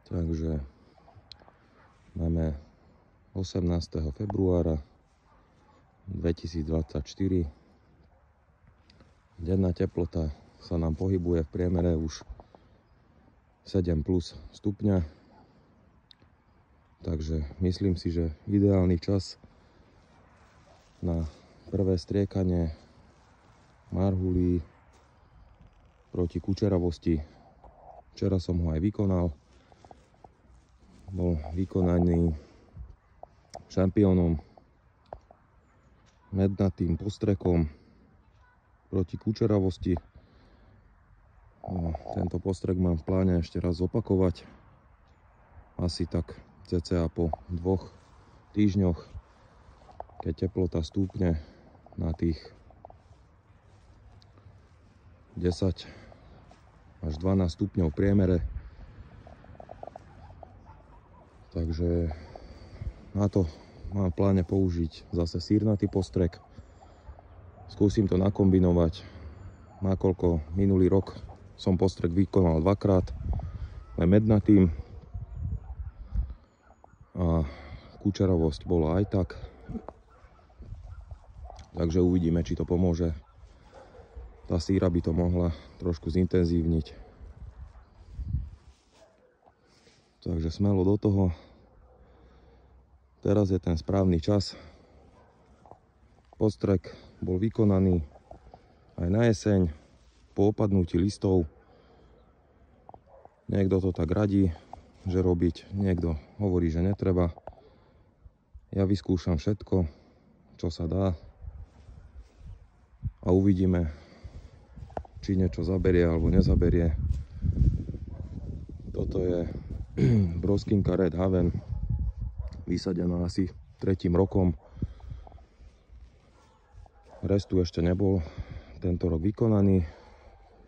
Takže máme 18. februára 2024. Denná teplota sa nám pohybuje v priemere už 7+ stupňa. Takže myslím si, že ideálny čas na prvé striekanie marhulí proti kučeravosti. Včera som ho aj vykonal. Bol vykonaný šampiónom mednatým postrekom proti kučeravosti. Tento postrek mám v pláne ešte raz zopakovať. Asi tak cca po 2 týždňoch, keď teplota stúpne na tých 10 až 12 stupňov v priemere. Takže na to mám v pláne použiť zase sírnatý postrek. Skúsim to nakombinovať, nakoľko minulý rok som postrek vykonal 2-krát, aj mednatým a kučeravosť bola aj tak. Takže uvidíme, či to pomôže. Tá síra by to mohla trošku zintenzívniť. Takže smelo do toho. Teraz je ten správny čas. Postrek bol vykonaný aj na jeseň po opadnutí listov. Niekto to tak radí, že robiť, niekto hovorí, že netreba. Ja vyskúšam všetko, čo sa dá, a uvidíme, či niečo zaberie alebo nezaberie. Toto je broskinka Red Haven, vysadená asi 3. rokom. Restu ešte nebol tento rok vykonaný,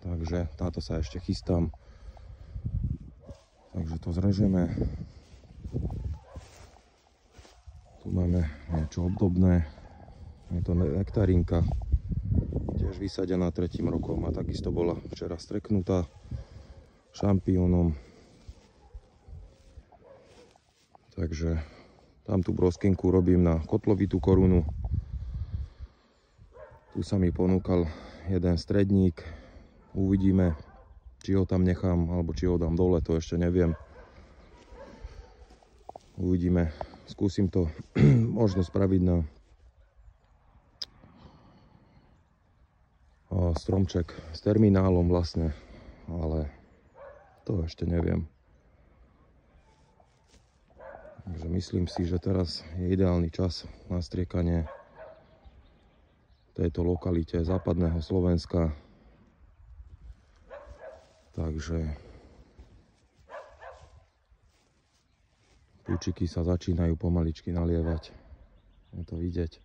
takže táto sa ešte chystám. Takže to zrežeme. Tu máme niečo obdobné. Je to nektarinka, tiež vysadená 3. rokom a takisto bola včera streknutá šampiónom. Takže tam tú broskinku robím na kotlovitú korunu. Tu sa mi ponúkal jeden stredník. Uvidíme, či ho tam nechám, alebo či ho dám dole, to ešte neviem. Uvidíme. Skúsim to možno spraviť na stromček s terminálom vlastne, ale to ešte neviem. Takže myslím si, že teraz je ideálny čas na striekanie v tejto lokalite západného Slovenska. Takže kľúčiky sa začínajú pomaličky nalievať. Je to vidieť.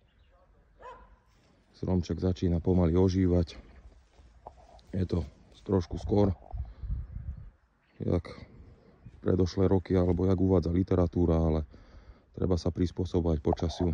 Stromček začína pomaly ožívať. Je to trošku skôr, jak predošlé roky, alebo jak uvádza literatúra, ale treba sa prispôsobovať počasiu.